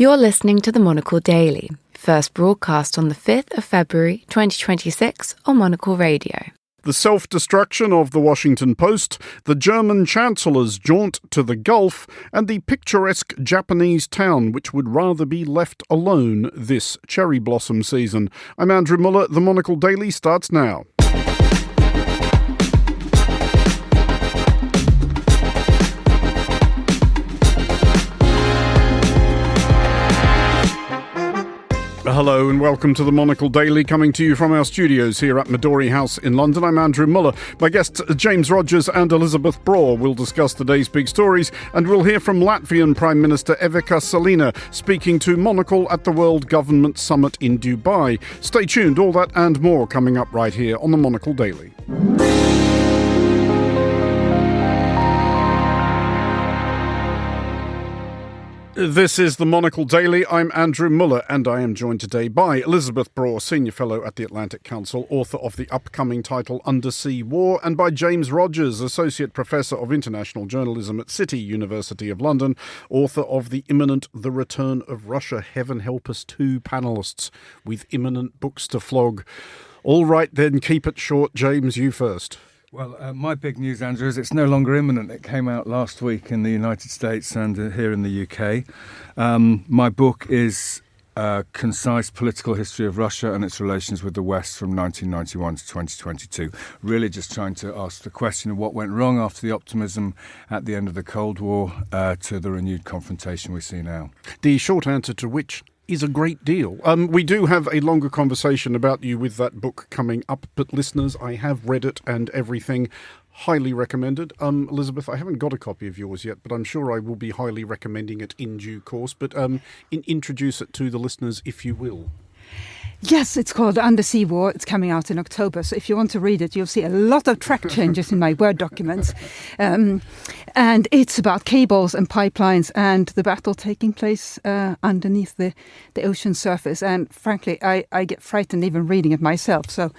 You're listening to the Monocle Daily, first broadcast on the 5th of February 2026 on Monocle Radio. The self-destruction of the Washington Post, the German Chancellor's jaunt to the Gulf, and the picturesque Japanese town which would rather be left alone this cherry blossom season. I'm Andrew Muller. The Monocle Daily starts now. Hello and welcome to the Monocle Daily, coming to you from our studios here at Midori House in London. I'm Andrew Muller. My guests James Rodgers and Elisabeth Braw will discuss today's big stories, and we'll hear from Latvian Prime Minister Evika Silina speaking to Monocle at the World Government Summit in Dubai. Stay tuned, all that and more coming up right here on the Monocle Daily. This is the Monocle Daily. I'm Andrew Muller, and I am joined today by Elisabeth Braw, Senior Fellow at the Atlantic Council, author of the upcoming title Undersea War, and by James Rodgers, Associate Professor of International Journalism at City University of London, author of the imminent The Return of Russia, Heaven Help Us 2 Panellists, with imminent books to flog. All right then, keep it short. James, you first. Well, my big news, Andrew, is it's no longer imminent. It came out last week in the United States and here in the UK. My book is a concise political history of Russia and its relations with the West from 1991 to 2022. Really just trying to ask the question of what went wrong after the optimism at the end of the Cold War to the renewed confrontation we see now. The short answer to which is a great deal. We do have a longer conversation about you with that book coming up, but listeners, I have read it and everything. Highly recommended. Elisabeth, I haven't got a copy of yours yet, but I'm sure I will be highly recommending it in due course. But introduce it to the listeners, if you will. Yes, it's called Undersea War. It's coming out in October. So if you want to read it, you'll see a lot of track changes in my Word documents. And it's about cables and pipelines and the battle taking place underneath the ocean surface. And frankly, I get frightened even reading it myself. So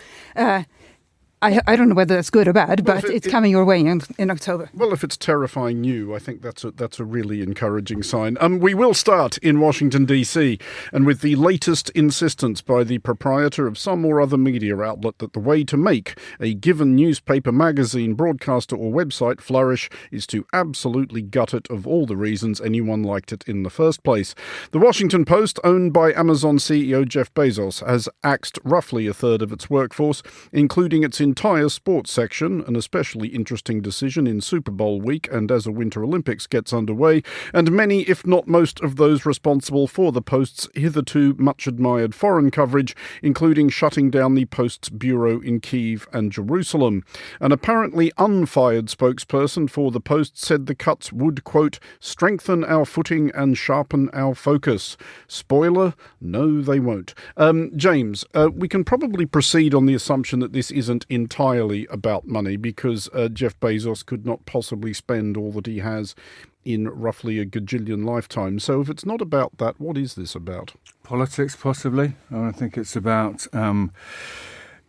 I don't know whether that's good or bad, but it's coming your way in October. Well, if it's terrifying you, I think that's a really encouraging sign. We will start in Washington, D.C., and with the latest insistence by the proprietor of some or other media outlet that the way to make a given newspaper, magazine, broadcaster or website flourish is to absolutely gut it of all the reasons anyone liked it in the first place. The Washington Post, owned by Amazon CEO Jeff Bezos, has axed roughly a third of its workforce, including its entire sports section, an especially interesting decision in Super Bowl week and as a Winter Olympics gets underway, and many, if not most, of those responsible for the Post's hitherto much-admired foreign coverage, including shutting down the Post's bureau in Kyiv and Jerusalem. An apparently unfired spokesperson for the Post said the cuts would, quote, strengthen our footing and sharpen our focus. Spoiler, no, they won't. James, we can probably proceed on the assumption that this isn't entirely about money, because Jeff Bezos could not possibly spend all that he has in roughly a gajillion lifetimes. So if it's not about that, what is this about? Politics, possibly. I think it's about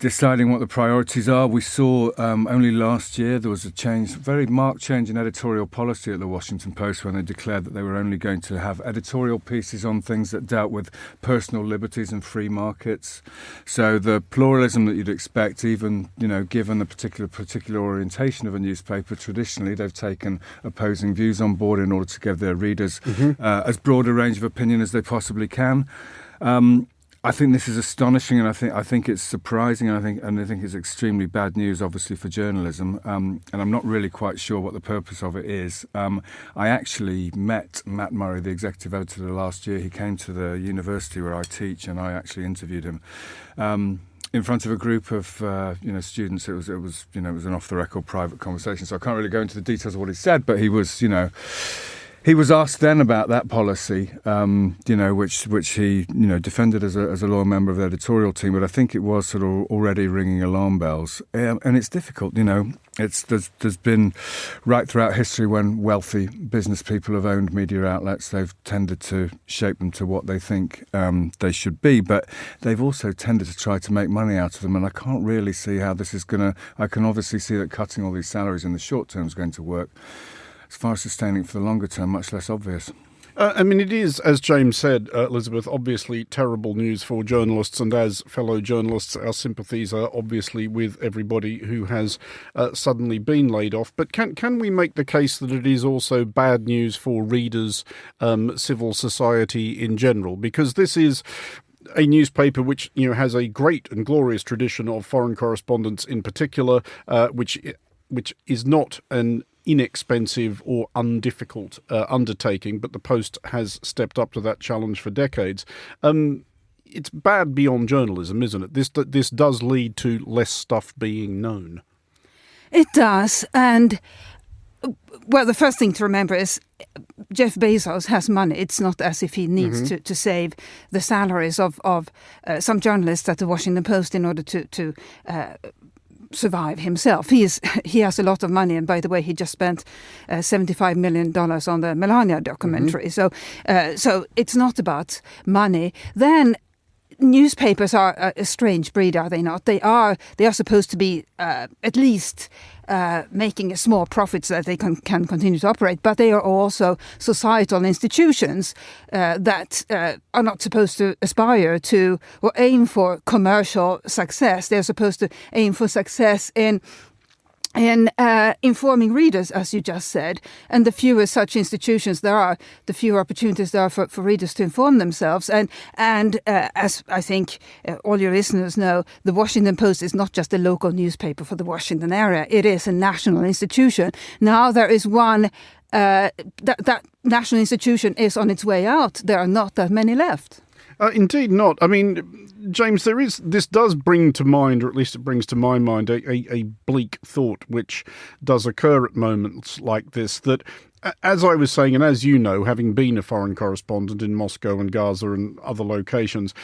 deciding what the priorities are. We saw only last year there was a change, very marked change in editorial policy at the Washington Post when they declared that they were only going to have editorial pieces on things that dealt with personal liberties and free markets. So the pluralism that you'd expect, even given the particular orientation of a newspaper, traditionally they've taken opposing views on board in order to give their readers as broad a range of opinion as they possibly can. I think this is astonishing, and I think it's surprising, and I think it's extremely bad news, obviously, for journalism. And I'm not really quite sure what the purpose of it is. I actually met Matt Murray, the executive editor, last year. He came to the university where I teach, and I actually interviewed him in front of a group of students. It was an off-the-record private conversation, so I can't really go into the details of what he said. But he was He was asked then about that policy, which he defended as a loyal member of the editorial team. But I think it was sort of already ringing alarm bells, and it's difficult. There's been right throughout history when wealthy business people have owned media outlets, they've tended to shape them to what they think they should be, but they've also tended to try to make money out of them. And I can't really see how this is going to. I can obviously see that cutting all these salaries in the short term is going to work. As far as sustaining it for the longer term, much less obvious. It is, as James said, Elisabeth, obviously terrible news for journalists, and as fellow journalists, our sympathies are obviously with everybody who has suddenly been laid off. But can we make the case that it is also bad news for readers, civil society in general? Because this is a newspaper which has a great and glorious tradition of foreign correspondence in particular, which is not an inexpensive or undifficult undertaking, but the Post has stepped up to that challenge for decades. It's bad beyond journalism, isn't it? This does lead to less stuff being known. It does, and well, the first thing to remember is Jeff Bezos has money. It's not as if he needs to save the salaries of some journalists at the Washington Post in order to survive himself. He has a lot of money, and by the way, he just spent $75 million on the Melania documentary. So it's not about money. Then newspapers are a strange breed, are they not? They are supposed to be at least making a small profit so that they can continue to operate, but they are also societal institutions that are not supposed to aspire to or aim for commercial success. They're supposed to aim for success in informing readers, as you just said. And the fewer such institutions there are, the fewer opportunities there are for readers to inform themselves. And as I think all your listeners know, the Washington Post is not just a local newspaper for the Washington area. It is a national institution. Now there is one, that national institution is on its way out. There are not that many left. Indeed not. James, this does bring to mind, or at least it brings to my mind, a bleak thought which does occur at moments like this, that, as I was saying, and as you know, having been a foreign correspondent in Moscow and Gaza and other locations,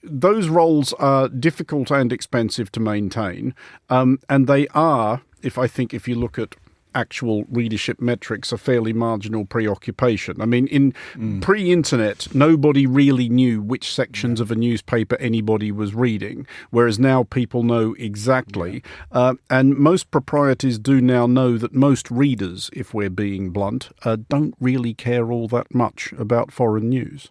those roles are difficult and expensive to maintain, and they are, if you look at actual readership metrics, a fairly marginal preoccupation. In pre-internet, nobody really knew which sections of a newspaper anybody was reading, whereas now people know exactly. And most proprietors do now know that most readers, if we're being blunt, don't really care all that much about foreign news.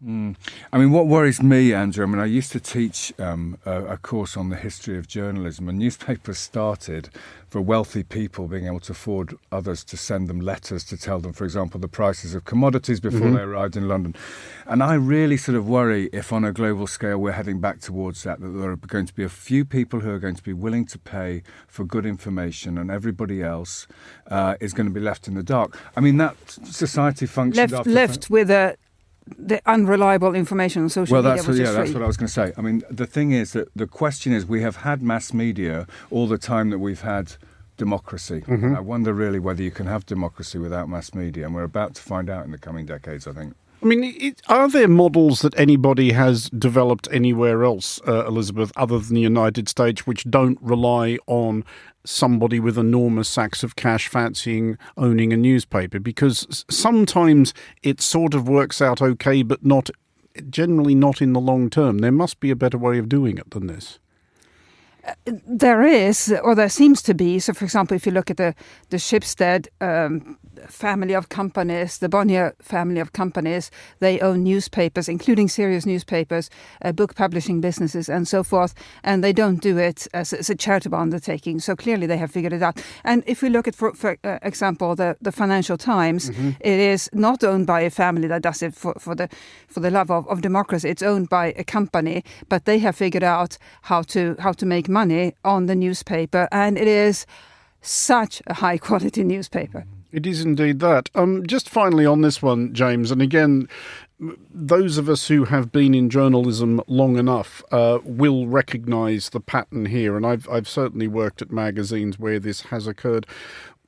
What worries me, Andrew, I used to teach a course on the history of journalism, and newspapers started for wealthy people being able to afford others to send them letters to tell them, for example, the prices of commodities before they arrived in London. And I really sort of worry if on a global scale we're heading back towards that there are going to be a few people who are going to be willing to pay for good information and everybody else is going to be left in the dark. That society functioned left with the unreliable information on social media. That's what I was going to say. The thing is that the question is, we have had mass media all the time that we've had democracy. I wonder really whether you can have democracy without mass media, and we're about to find out in the coming decades, I think. Are there models that anybody has developed anywhere else, Elisabeth, other than the United States, which don't rely on somebody with enormous sacks of cash fancying owning a newspaper? Because sometimes it sort of works out okay, but generally not in the long term. There must be a better way of doing it than this. There is, or there seems to be. So, for example, if you look at the Schibsted family of companies, the Bonnier family of companies, they own newspapers, including serious newspapers, book publishing businesses, and so forth. And they don't do it as a charitable undertaking. So clearly they have figured it out. And if we look at, for example, the Financial Times, it is not owned by a family that does it for the love of democracy. It's owned by a company, but they have figured out how to make money on the newspaper, and it is such a high quality newspaper. It is indeed that. Just finally on this one, James, and again, those of us who have been in journalism long enough will recognise the pattern here, and I've certainly worked at magazines where this has occurred.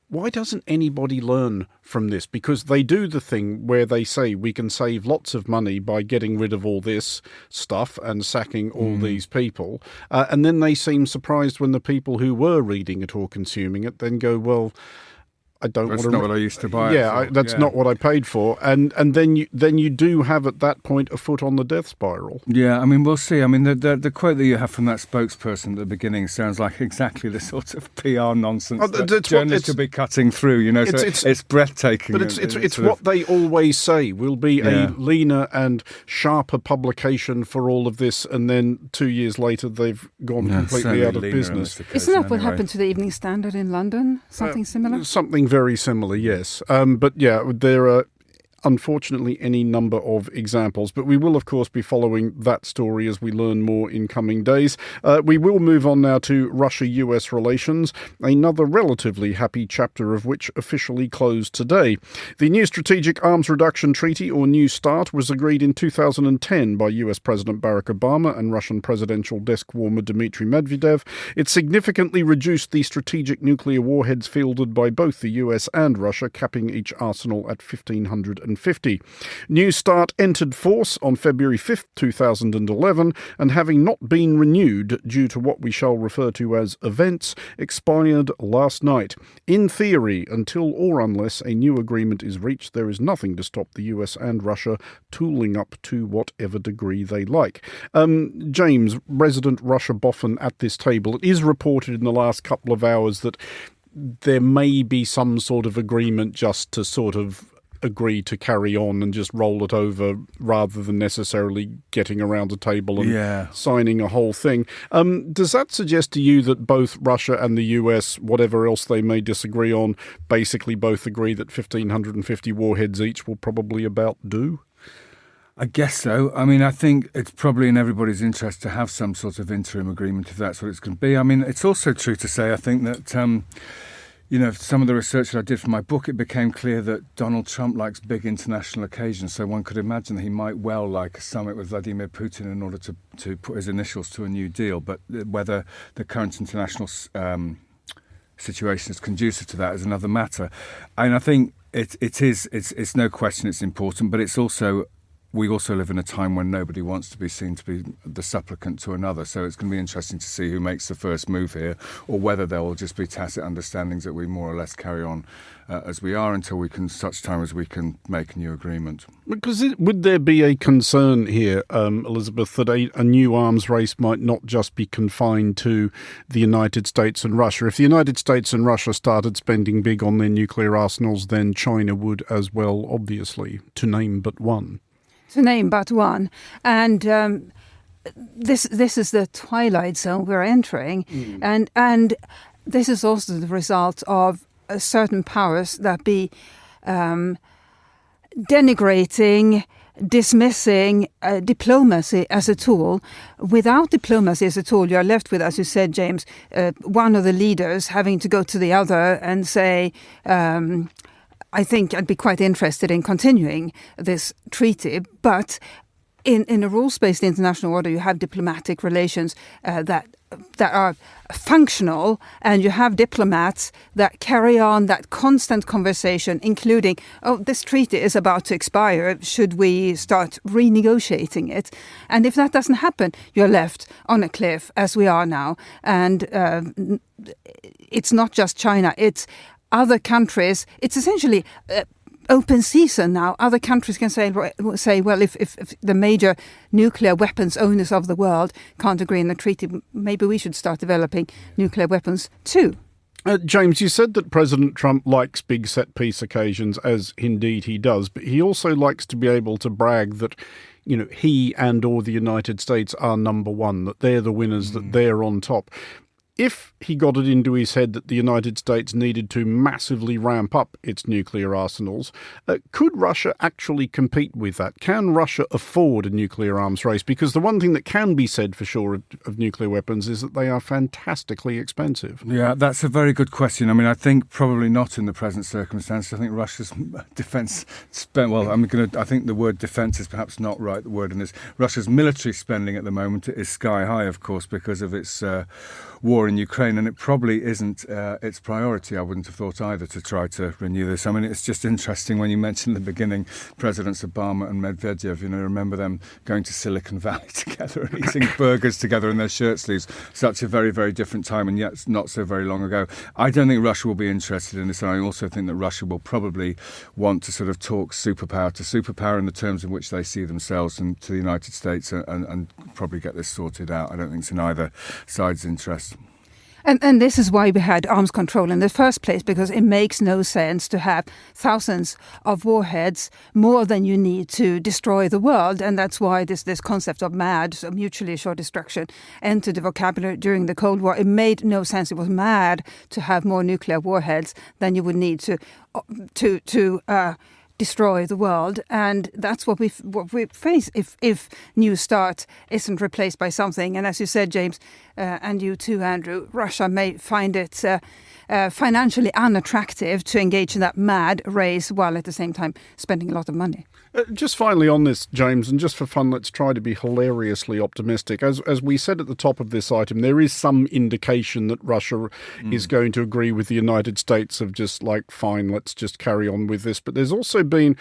Why doesn't anybody learn from this? Because they do the thing where they say we can save lots of money by getting rid of all this stuff and sacking all these people. And then they seem surprised when the people who were reading it or consuming it then go, well, I don't want to. That's not what I used to buy. That's not what I paid for, and then you do have at that point a foot on the death spiral. Yeah, I mean, we'll see. I mean, the quote that you have from that spokesperson at the beginning sounds like exactly the sort of PR nonsense that journalists should be cutting through. You know, it's breathtaking. But it's what they always say will be a leaner and sharper publication for all of this, and then 2 years later they've gone completely out of business. Isn't that what happened to the Evening Standard in London? Something similar. Something very similar, yes. But yeah, there are unfortunately any number of examples, but we will of course be following that story as we learn more in coming days. We will move on now to Russia-US relations, another relatively happy chapter of which officially closed today. The new Strategic Arms Reduction Treaty, or New START, was agreed in 2010 by US President Barack Obama and Russian presidential desk warmer Dmitry Medvedev. It significantly reduced the strategic nuclear warheads fielded by both the US and Russia, capping each arsenal at 1,550. New START entered force on February 5th, 2011, and having not been renewed due to what we shall refer to as events, expired last night. In theory, until or unless a new agreement is reached, there is nothing to stop the US and Russia tooling up to whatever degree they like. James, resident Russia boffin at this table, it is reported in the last couple of hours that there may be some sort of agreement just to sort of agree to carry on and just roll it over rather than necessarily getting around a table and signing a whole thing. Does that suggest to you that both Russia and the US, whatever else they may disagree on, basically both agree that 1,550 warheads each will probably about do? I guess so. I mean, I think it's probably in everybody's interest to have some sort of interim agreement if that's what it's going to be. I mean, it's also true to say, I think that you know, some of the research that I did for my book, it became clear that Donald Trump likes big international occasions. So one could imagine that he might well like a summit with Vladimir Putin in order to put his initials to a new deal. But whether the current international situation is conducive to that is another matter. And I think it's no question it's important, but it's also, we also live in a time when nobody wants to be seen to be the supplicant to another. So it's going to be interesting to see who makes the first move here, or whether there will just be tacit understandings that we more or less carry on as we are until such time as we can make a new agreement. Because would there be a concern here, Elisabeth, that a new arms race might not just be confined to the United States and Russia? If the United States and Russia started spending big on their nuclear arsenals, then China would as well, obviously, to name but one. And this is the twilight zone we're entering, and this is also the result of certain powers that be denigrating, dismissing diplomacy as a tool. Without diplomacy as a tool, you're left with, as you said, James, one of the leaders having to go to the other and say, I think I'd be quite interested in continuing this treaty, but in a rules-based international order, you have diplomatic relations that are functional, and you have diplomats that carry on that constant conversation, including, this treaty is about to expire, should we start renegotiating it? And if that doesn't happen, you're left on a cliff, as we are now. And it's not just China, it's other countries. It's essentially open season now. Other countries can say, well, if the major nuclear weapons owners of the world can't agree on the treaty, maybe we should start developing nuclear weapons too. James, you said that President Trump likes big set-piece occasions, as indeed he does, but he also likes to be able to brag that, you know, he and or the United States are number one, that they're the winners, that they're on top. If he got it into his head that the United States needed to massively ramp up its nuclear arsenals, could Russia actually compete with that? Can Russia afford a nuclear arms race? Because the one thing that can be said for sure of nuclear weapons is that they are fantastically expensive. Yeah, that's a very good question. I mean, I think probably not in the present circumstances. I think Russia's defence spend. Well, I think the word defence is perhaps not right. The word in this, Russia's military spending at the moment is sky high, of course, because of its war war in Ukraine, and it probably isn't its priority. I wouldn't have thought either to try to renew this. I mean, it's just interesting when you mentioned in the beginning Presidents Obama and Medvedev. Remember them going to Silicon Valley together and eating burgers together in their shirt sleeves. Such a very, very different time, and yet not so very long ago. I don't think Russia will be interested in this, and I also think that Russia will probably want to sort of talk superpower to superpower in the terms in which they see themselves, and to the United States, and probably get this sorted out. I don't think it's in either side's interest. And this is why we had arms control in the first place, because it makes no sense to have thousands of warheads, more than you need to destroy the world. And that's why this concept of MAD, so mutually assured destruction, entered the vocabulary during the Cold War. It made no sense. It was mad to have more nuclear warheads than you would need to destroy the world, and that's what we face if New START isn't replaced by something. And as you said, James, and you too, Andrew, Russia may find it financially unattractive to engage in that mad race while at the same time spending a lot of money. Just finally on this, James, and just for fun, let's try to be hilariously optimistic. As we said at the top of this item, there is some indication that Russia is going to agree with the United States of just like, fine, let's just carry on with this. But there's also been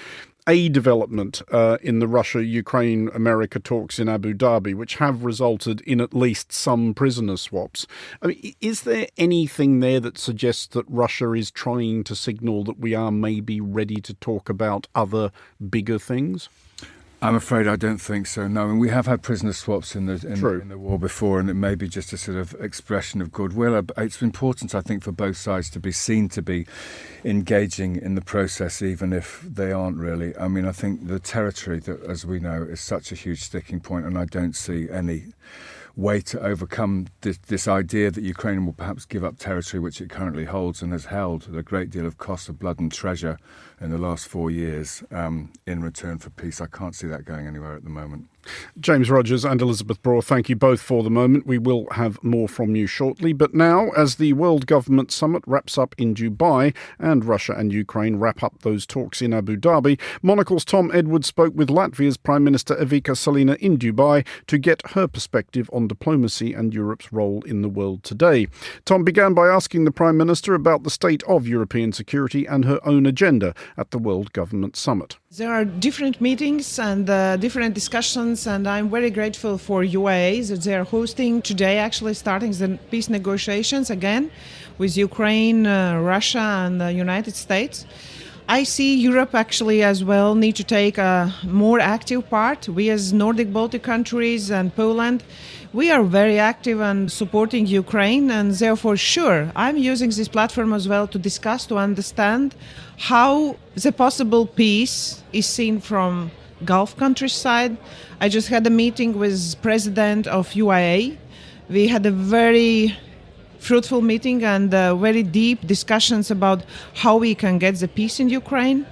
a development in the Russia-Ukraine-America talks in Abu Dhabi, which have resulted in at least some prisoner swaps. I mean, is there anything there that suggests that Russia is trying to signal that we are maybe ready to talk about other bigger things? I'm afraid I don't think so, no. And we have had prisoner swaps in the war before, and it may be just a sort of expression of goodwill. It's important, I think, for both sides to be seen to be engaging in the process, even if they aren't really. I mean, I think the territory, that, as we know, is such a huge sticking point, and I don't see any way to overcome this idea that Ukraine will perhaps give up territory which it currently holds and has held at a great deal of cost of blood and treasure in the last 4 years in return for peace. I can't see that going anywhere at the moment. James Rodgers and Elisabeth Braw, thank you both for the moment. We will have more from you shortly. But now, as the World Government Summit wraps up in Dubai and Russia and Ukraine wrap up those talks in Abu Dhabi, Monocle's Tom Edwards spoke with Latvia's Prime Minister Evika Silina in Dubai to get her perspective on diplomacy and Europe's role in the world today. Tom began by asking the Prime Minister about the state of European security and her own agenda at the World Government Summit. There are different meetings and different discussions, and I'm very grateful for UAE that they are hosting today, actually starting the peace negotiations again with Ukraine, Russia and the United States. I see Europe actually as well need to take a more active part. We as Nordic Baltic countries and Poland, we are very active and supporting Ukraine, and therefore, sure, I'm using this platform as well to discuss, to understand how the possible peace is seen from Gulf countries side. I just had a meeting with President of UAE. We had a very fruitful meeting and very deep discussions about how we can get the peace in Ukraine.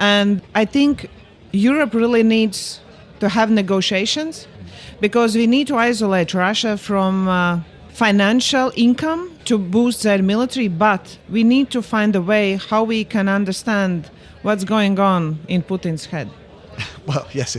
And I think Europe really needs to have negotiations, because we need to isolate Russia from financial income to boost their military, but we need to find a way how we can understand what's going on in Putin's head. Well, yes,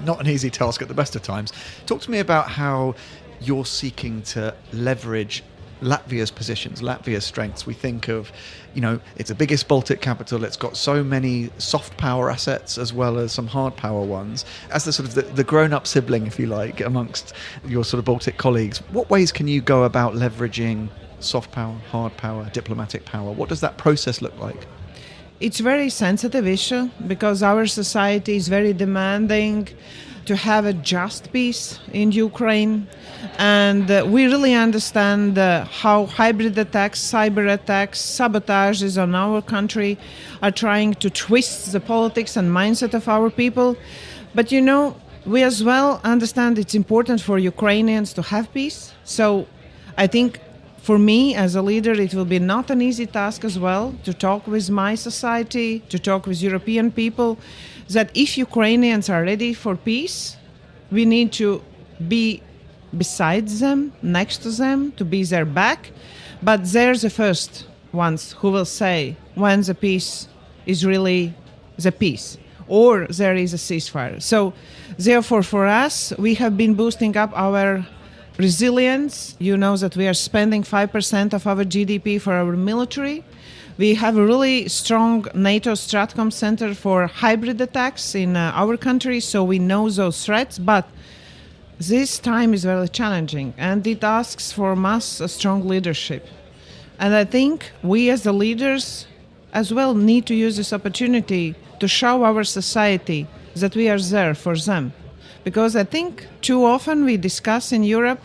not an easy task at the best of times. Talk to me about how you're seeking to leverage Latvia's positions, Latvia's strengths. We think of, it's the biggest Baltic capital. It's got so many soft power assets as well as some hard power ones. As the sort of the grown-up sibling, if you like, amongst your sort of Baltic colleagues, what ways can you go about leveraging soft power, hard power, diplomatic power? What does that process look like? It's a very sensitive issue because our society is very demanding to have a just peace in Ukraine. And we really understand how hybrid attacks, cyber attacks, sabotages on our country are trying to twist the politics and mindset of our people. But we as well understand it's important for Ukrainians to have peace. So I think for me as a leader, it will be not an easy task as well to talk with my society, to talk with European people, that if Ukrainians are ready for peace, we need to be beside them, next to them, to be their back. But they're the first ones who will say when the peace is really the peace or there is a ceasefire. So therefore for us, we have been boosting up our resilience. You know that we are spending 5% of our GDP for our military. We have a really strong NATO Stratcom Center for hybrid attacks in our country, so we know those threats. But this time is very challenging, and it asks from us a strong leadership. And I think we as the leaders as well need to use this opportunity to show our society that we are there for them. Because I think too often we discuss in Europe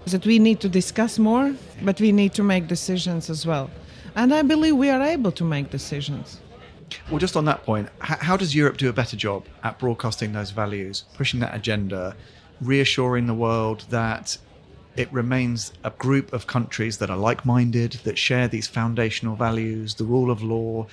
that we need to discuss more, but we need to make decisions as well. And I believe we are able to make decisions. Well, just on that point, how does Europe do a better job at broadcasting those values, pushing that agenda, reassuring the world that it remains a group of countries that are like-minded, that share these foundational values, the rule of law,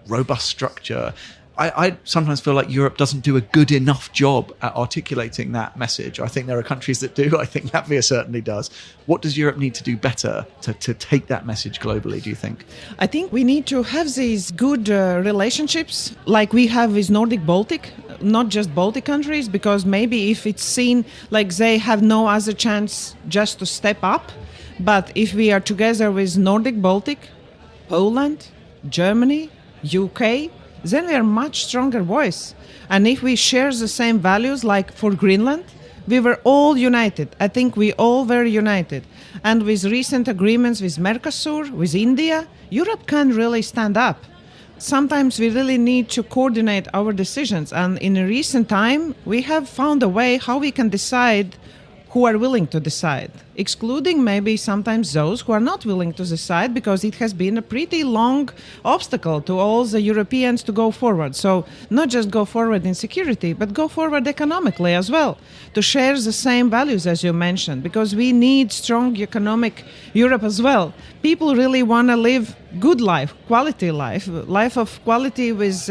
robust structure? I sometimes feel like Europe doesn't do a good enough job at articulating that message. I think there are countries that do. I think Latvia certainly does. What does Europe need to do better to take that message globally, do you think? I think we need to have these good relationships like we have with Nordic-Baltic, not just Baltic countries, because maybe if it's seen like they have no other chance just to step up. But if we are together with Nordic-Baltic, Poland, Germany, UK, then we are much stronger voice. And if we share the same values, like for Greenland, we were all united. I think we all were united. And with recent agreements with Mercosur, with India, Europe can really stand up. Sometimes we really need to coordinate our decisions. And in a recent time, we have found a way how we can decide who are willing to decide, excluding maybe sometimes those who are not willing to decide, because it has been a pretty long obstacle to all the Europeans to go forward. So not just go forward in security, but go forward economically as well, to share the same values as you mentioned, because we need strong economic Europe as well. People really want to live good life of quality with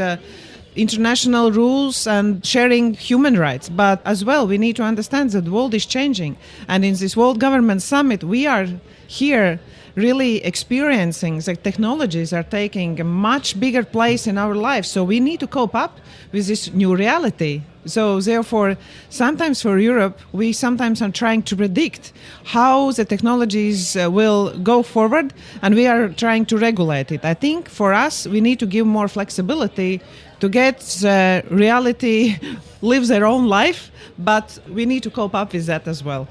international rules and sharing human rights. But as well, we need to understand that the world is changing. And in this World Government Summit, we are here really experiencing that technologies are taking a much bigger place in our lives. So we need to cope up with this new reality. So therefore, sometimes for Europe, we sometimes are trying to predict how the technologies will go forward, and we are trying to regulate it. I think for us, we need to give more flexibility to get the reality live their own life, but we need to cope up with that as well.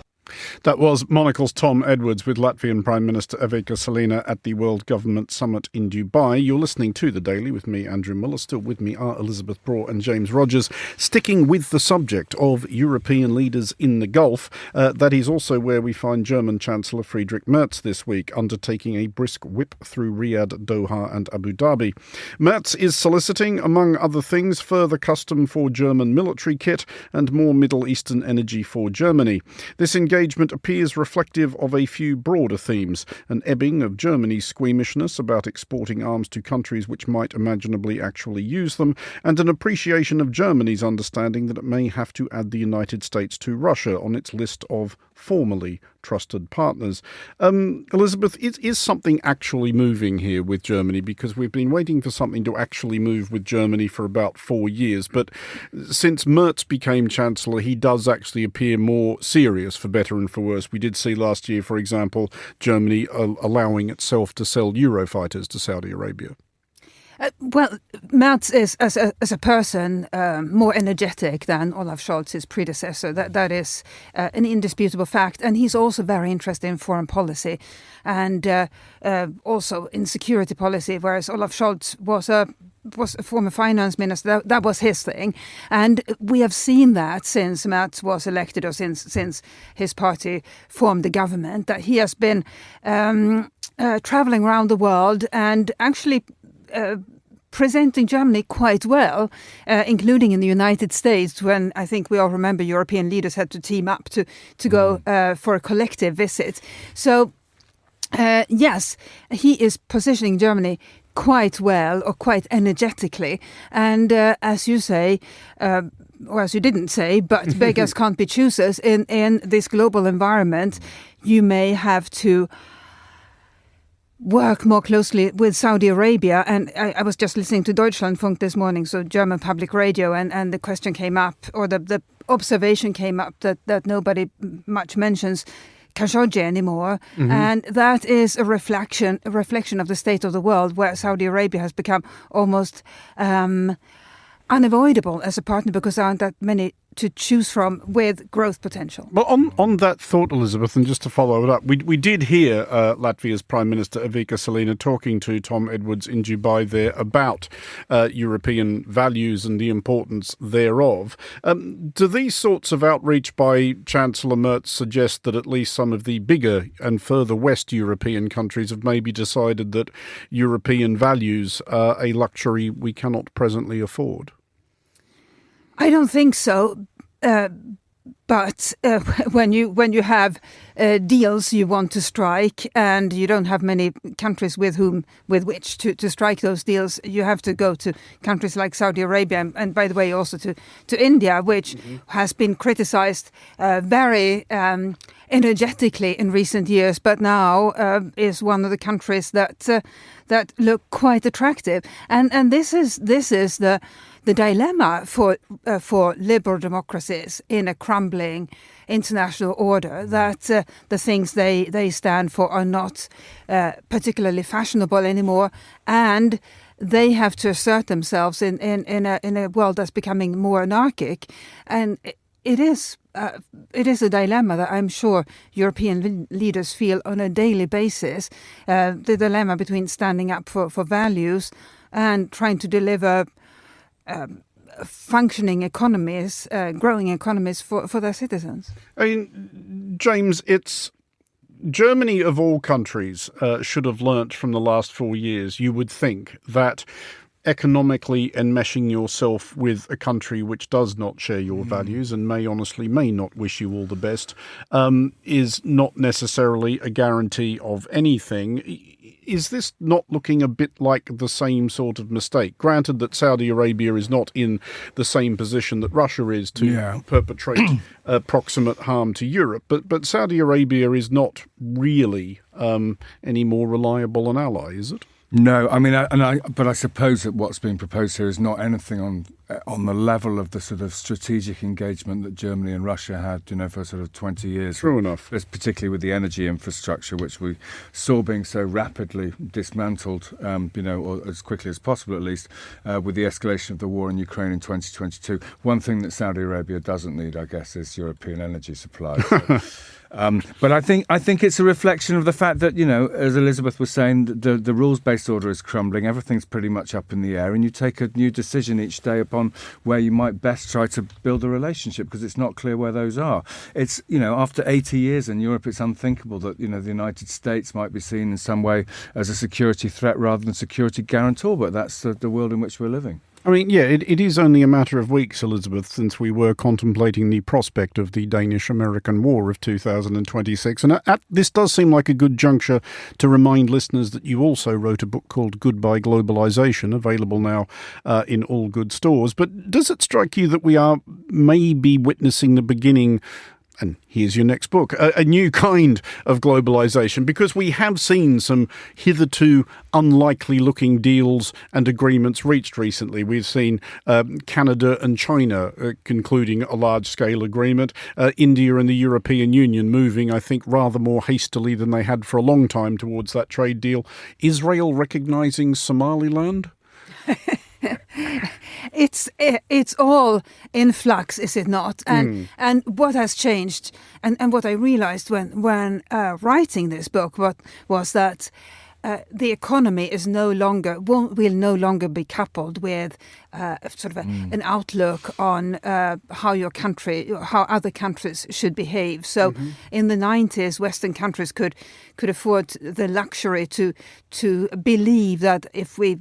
That was Monocle's Tom Edwards with Latvian Prime Minister Evika Silina at the World Government Summit in Dubai. You're listening to The Daily with me, Andrew Muller. Still with me are Elisabeth Braw and James Rodgers. Sticking with the subject of European leaders in the Gulf, that is also where we find German Chancellor Friedrich Merz this week, undertaking a brisk whip through Riyadh, Doha and Abu Dhabi. Merz is soliciting, among other things, further custom for German military kit and more Middle Eastern energy for Germany. This engagement appears reflective of a few broader themes: an ebbing of Germany's squeamishness about exporting arms to countries which might imaginably actually use them, and an appreciation of Germany's understanding that it may have to add the United States to Russia on its list of formally trusted partners. Elisabeth, is something actually moving here with Germany? Because we've been waiting for something to actually move with Germany for about 4 years. But since Merz became Chancellor, he does actually appear more serious, for better and for worse. We did see last year, for example, Germany allowing itself to sell Eurofighters to Saudi Arabia. Well, Merz is, as a person, more energetic than Olaf Scholz, his predecessor. That is an indisputable fact. And he's also very interested in foreign policy and also in security policy, whereas Olaf Scholz was a former finance minister. That was his thing. And we have seen that since Merz was elected, or since his party formed the government, that he has been traveling around the world and actually presenting Germany quite well, including in the United States, when I think we all remember European leaders had to team up to go for a collective visit. So, yes, he is positioning Germany quite well, or quite energetically. And as you say, or as you didn't say, but beggars can't be choosers. In this global environment, you may have to work more closely with Saudi Arabia. And I was just listening to Deutschlandfunk this morning, so German public radio, and the question came up, or the observation came up that nobody much mentions. Khashoggi anymore, and that is a reflection of the state of the world, where Saudi Arabia has become almost unavoidable as a partner because there aren't that many to choose from with growth potential. Well, on that thought, Elisabeth, and just to follow it up, we did hear Latvia's Prime Minister Evika Silina talking to Tom Edwards in Dubai there about European values and the importance thereof. Do these sorts of outreach by Chancellor Merz suggest that at least some of the bigger and further West European countries have maybe decided that European values are a luxury we cannot presently afford? I don't think so, but when you have deals you want to strike, and you don't have many countries with which to strike those deals, you have to go to countries like Saudi Arabia, and by the way also to India, which has been criticized very energetically in recent years, but now is one of the countries that look quite attractive, and this is the dilemma for liberal democracies in a crumbling international order, that the things they stand for are not particularly fashionable anymore, and they have to assert themselves in a world that's becoming more anarchic, and it is a dilemma that I'm sure European leaders feel on a daily basis, the dilemma between standing up for values and trying to deliver functioning economies, growing economies for their citizens. I mean, James, it's Germany of all countries should have learnt from the last 4 years, you would think, that economically enmeshing yourself with a country which does not share your values and may not wish you all the best is not necessarily a guarantee of anything. Is this not looking a bit like the same sort of mistake? Granted that Saudi Arabia is not in the same position that Russia is to perpetrate proximate harm to Europe, but Saudi Arabia is not really any more reliable an ally, is it? No, I mean, but I suppose that what's being proposed here is not anything on the level of the sort of strategic engagement that Germany and Russia had, for sort of 20 years. True enough. Particularly with the energy infrastructure, which we saw being so rapidly dismantled, or as quickly as possible at least, with the escalation of the war in Ukraine in 2022. One thing that Saudi Arabia doesn't need, I guess, is European energy supply. So. But I think it's a reflection of the fact that, as Elisabeth was saying, the rules-based order is crumbling. Everything's pretty much up in the air, and you take a new decision each day upon where you might best try to build a relationship, because it's not clear where those are. It's, after 80 years in Europe, it's unthinkable that, the United States might be seen in some way as a security threat rather than security guarantor, but that's the world in which we're living. I mean, yeah, it is only a matter of weeks, Elisabeth, since we were contemplating the prospect of the Danish-American War of 2026. And this does seem like a good juncture to remind listeners that you also wrote a book called Goodbye Globalization, available now in all good stores. But does it strike you that we are maybe witnessing the beginning, and here's your next book, a new kind of globalization? Because we have seen some hitherto unlikely looking deals and agreements reached recently. We've seen Canada and China concluding a large scale agreement, India and the European Union moving, I think, rather more hastily than they had for a long time towards that trade deal. Israel recognizing Somaliland? It's all in flux, is it not? And what has changed, and what I realized when writing this book was that the economy will no longer be coupled with an outlook on how other countries should behave. So in the 90s, Western countries could afford the luxury to believe that if we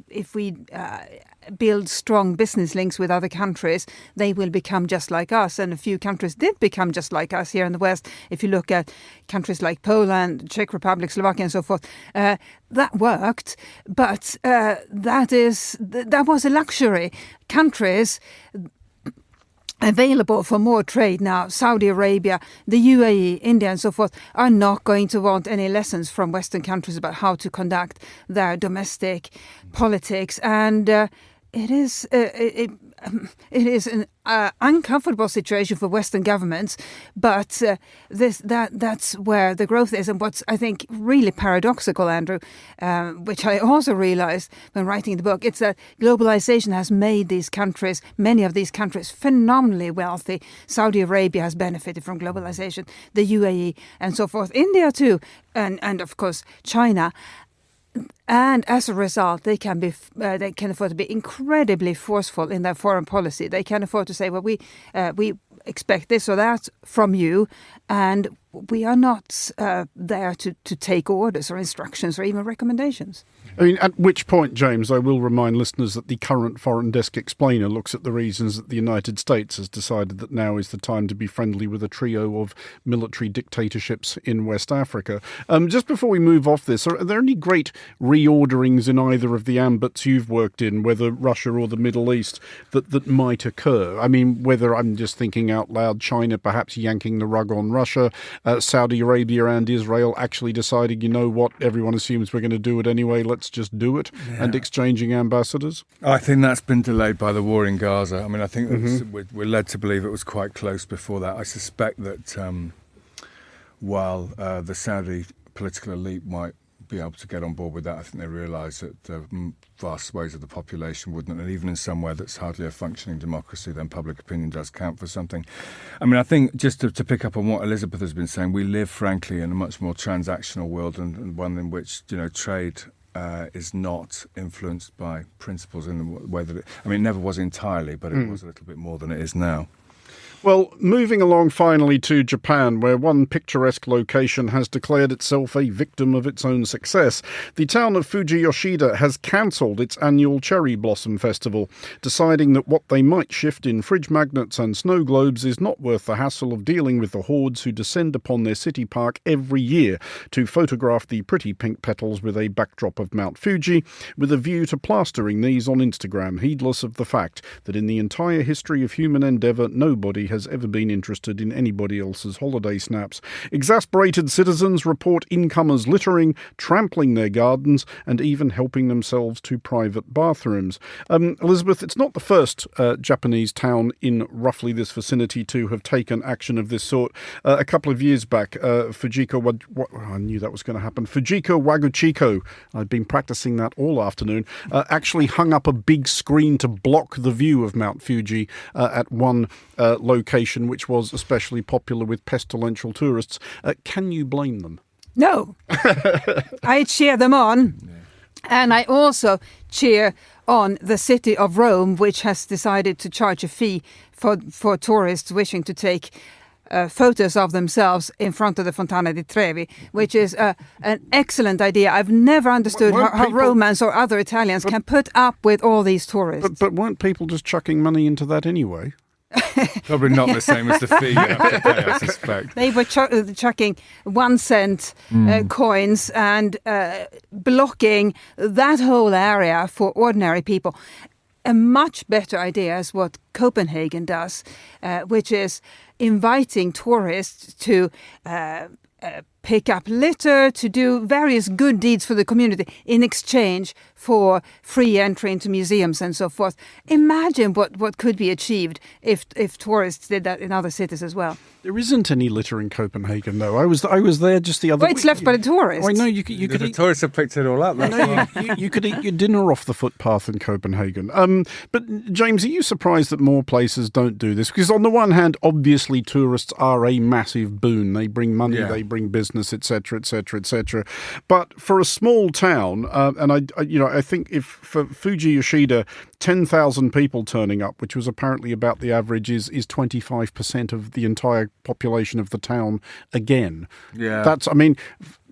build strong business links with other countries, they will become just like us. And a few countries did become just like us here in the West. If you look at countries like Poland, Czech Republic, Slovakia and so forth, that worked. But that was a luxury. Countries available for more trade now, Saudi Arabia, the UAE, India and so forth, are not going to want any lessons from Western countries about how to conduct their domestic politics. And it is an uncomfortable situation for Western governments, but that's where the growth is. And what's, I think, really paradoxical, Andrew, which I also realized when writing the book, it's that globalization has made many of these countries, phenomenally wealthy. Saudi Arabia has benefited from globalization, the UAE, and so forth. India too, and of course China. And as a result, they can afford to be incredibly forceful in their foreign policy. They can afford to say, well, we expect this or that from you, and we are not there to take orders or instructions or even recommendations. I mean, at which point, James, I will remind listeners that the current Foreign Desk Explainer looks at the reasons that the United States has decided that now is the time to be friendly with a trio of military dictatorships in West Africa. Just before we move off this, are there any great reorderings in either of the ambits you've worked in, whether Russia or the Middle East, that might occur? I mean, whether I'm just thinking out loud, China perhaps yanking the rug on Russia, Saudi Arabia and Israel actually deciding, you know what, everyone assumes we're going to do it anyway, let's just do it, and exchanging ambassadors? I think that's been delayed by the war in Gaza. I mean, I think we're led to believe it was quite close before that. I suspect that while the Saudi political elite might be able to get on board with that, I think they realise that the vast swathes of the population wouldn't, and even in somewhere that's hardly a functioning democracy, then public opinion does count for something. I mean, I think just to pick up on what Elisabeth has been saying, we live, frankly, in a much more transactional world and one in which, trade is not influenced by principles in the way that it never was entirely, but it was a little bit more than it is now. Well, moving along finally to Japan, where one picturesque location has declared itself a victim of its own success. The town of Fuji Yoshida has cancelled its annual Cherry Blossom Festival, deciding that what they might shift in fridge magnets and snow globes is not worth the hassle of dealing with the hordes who descend upon their city park every year to photograph the pretty pink petals with a backdrop of Mount Fuji, with a view to plastering these on Instagram, heedless of the fact that in the entire history of human endeavour, nobody has ever been interested in anybody else's holiday snaps. Exasperated citizens report incomers littering, trampling their gardens, and even helping themselves to private bathrooms. Elisabeth, it's not the first Japanese town in roughly this vicinity to have taken action of this sort. A couple of years back, Fujiko Waguchiko, I've been practicing that all afternoon, actually hung up a big screen to block the view of Mount Fuji at one location, which was especially popular with pestilential tourists. Can you blame them? No. I cheer them on. Yeah. And I also cheer on the city of Rome, which has decided to charge a fee for tourists wishing to take photos of themselves in front of the Fontana di Trevi, which is an excellent idea. I've never understood how Romans or other Italians can put up with all these tourists. But weren't people just chucking money into that anyway? Probably not the same as the fee you have to pay, I suspect. They were chucking 1 cent coins and blocking that whole area for ordinary people. A much better idea is what Copenhagen does, which is inviting tourists to pick up litter, to do various good deeds for the community in exchange for free entry into museums and so forth. Imagine what could be achieved if tourists did that in other cities as well. There isn't any litter in Copenhagen, though. I was there just the other week. Well, it's left by the tourists. I know you could the tourists have picked it all up. You could eat your dinner off the footpath in Copenhagen. But James, are you surprised that more places don't do this? Because on the one hand, obviously tourists are a massive boon. They bring money, they bring business, etc., etc., etc. But for a small town, and I think if for Fuji Yoshida, 10,000 people turning up, which was apparently about the average, is 25% of the entire population of the town again. Yeah. That's,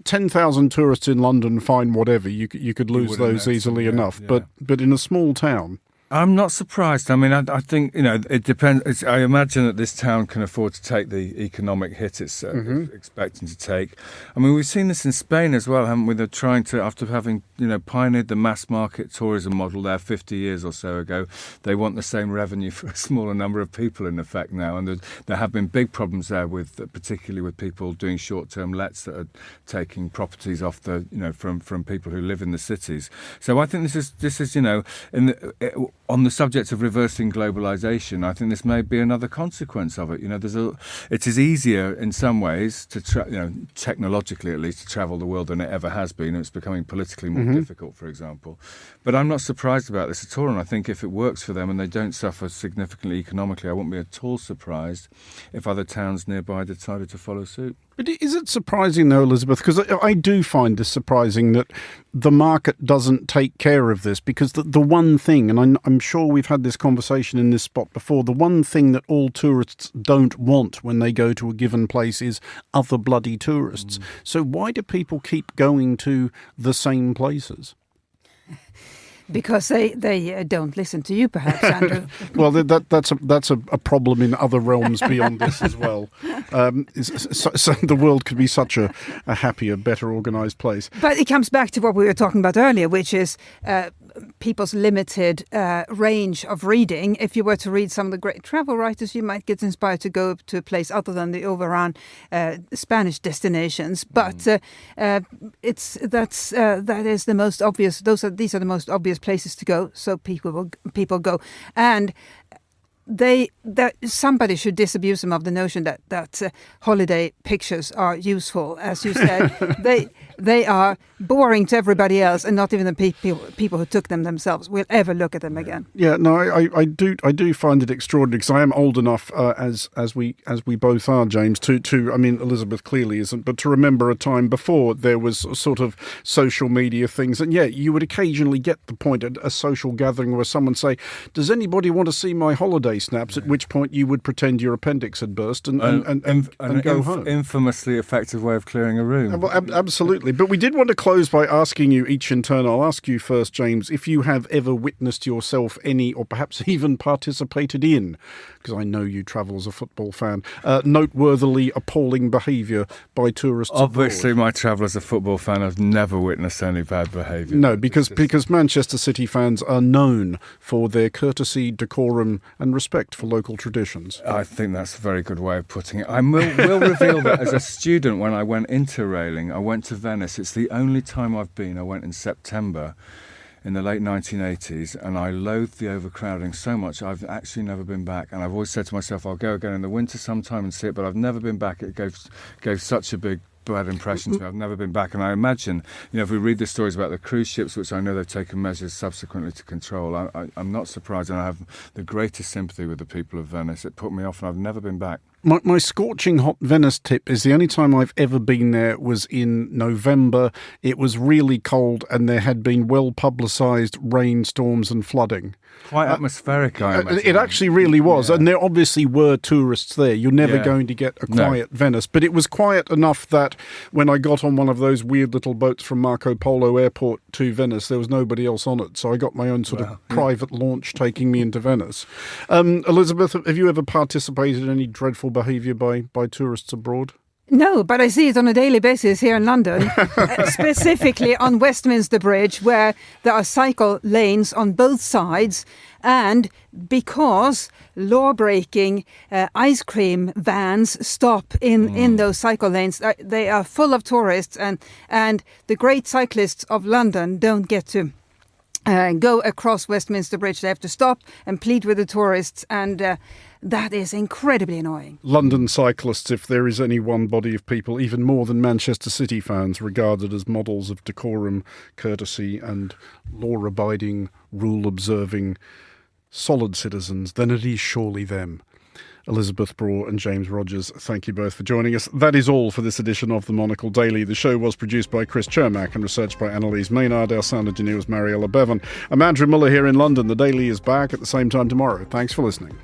10,000 tourists in London, fine, whatever. You could lose those easily enough. Yeah. But in a small town... I'm not surprised. I think, it depends. I imagine that this town can afford to take the economic hit it's expecting to take. We've seen this in Spain as well, haven't we? They're trying to, after having, pioneered the mass market tourism model there 50 years or so ago, they want the same revenue for a smaller number of people in effect now. And there have been big problems there particularly with people doing short-term lets that are taking properties off from people who live in the cities. So I think this is on the subject of reversing globalization, I think this may be another consequence of it. It is easier in some ways to, technologically at least, to travel the world than it ever has been. It's becoming politically more difficult, for example. But I'm not surprised about this at all, and I think if it works for them and they don't suffer significantly economically, I wouldn't be at all surprised if other towns nearby decided to follow suit. But is it surprising, though, Elisabeth? Because I do find this surprising that the market doesn't take care of this, because the one thing, and I'm sure we've had this conversation in this spot before, the one thing that all tourists don't want when they go to a given place is other bloody tourists. So why do people keep going to the same places? Because they don't listen to you, perhaps, Andrew. Well, that's a problem in other realms beyond this as well. So the world could be such a happier, better organised place. But it comes back to what we were talking about earlier, which is people's limited range of reading. If you were to read some of the great travel writers, you might get inspired to go to a place other than the overrun Spanish destinations. But that is the most obvious. These are the most obvious places to go. So people go, and somebody should disabuse them of the notion that holiday pictures are useful. As you said, they are boring to everybody else, and not even the people who took them themselves will ever look at them again. Yeah, no, I do find it extraordinary, because I am old enough, as we both are, James, to I mean, Elisabeth clearly isn't, but to remember a time before there was sort of social media things, and yeah, you would occasionally get the point at a social gathering where someone say, "Does anybody want to see my holiday snaps?" At which point you would pretend your appendix had burst and go home. Infamously effective way of clearing a room. Well, absolutely. But we did want to close by asking you each in turn. I'll ask you first, James, if you have ever witnessed yourself any, or perhaps even participated in, because I know you travel as a football fan, noteworthily appalling behaviour by tourists Obviously, abroad. my travel as a football fan, I've never witnessed any bad behaviour. No, because Manchester City fans are known for their courtesy, decorum and respect for local traditions. I think that's a very good way of putting it. I will reveal that as a student, when I went interrailing, I went to Venice. It's the only time I've been. I went in September in the late 1980s, and I loathed the overcrowding so much I've actually never been back. And I've always said to myself, I'll go again in the winter sometime and see it, but I've never been back. It gave such a bad impression to me. I've never been back, and I imagine, if we read the stories about the cruise ships, which I know they've taken measures subsequently to control, I'm not surprised, and I have the greatest sympathy with the people of Venice. It put me off, and I've never been back. My scorching hot Venice tip is the only time I've ever been there was in November. It was really cold, and there had been well-publicised rainstorms and flooding. Quite atmospheric, I imagine. It actually really was, yeah. And there obviously were tourists there. You're never going to get a quiet Venice, but it was quiet enough that when I got on one of those weird little boats from Marco Polo Airport to Venice, there was nobody else on it, so I got my own sort of private launch taking me into Venice. Elisabeth, have you ever participated in any dreadful behaviour by tourists abroad? No, but I see it on a daily basis here in London, specifically on Westminster Bridge, where there are cycle lanes on both sides. And because law-breaking ice cream vans stop in those cycle lanes, they are full of tourists, and the great cyclists of London don't get to go across Westminster Bridge. They have to stop and plead with the tourists, and that is incredibly annoying. London cyclists, if there is any one body of people, even more than Manchester City fans, regarded as models of decorum, courtesy and law-abiding, rule-observing, solid citizens, then it is surely them. Elisabeth Braw and James Rodgers, thank you both for joining us. That is all for this edition of the Monocle Daily. The show was produced by Chris Chermack and researched by Annalise Maynard. Our sound engineer was Mariella Bevan. I'm Andrew Muller here in London. The Daily is back at the same time tomorrow. Thanks for listening.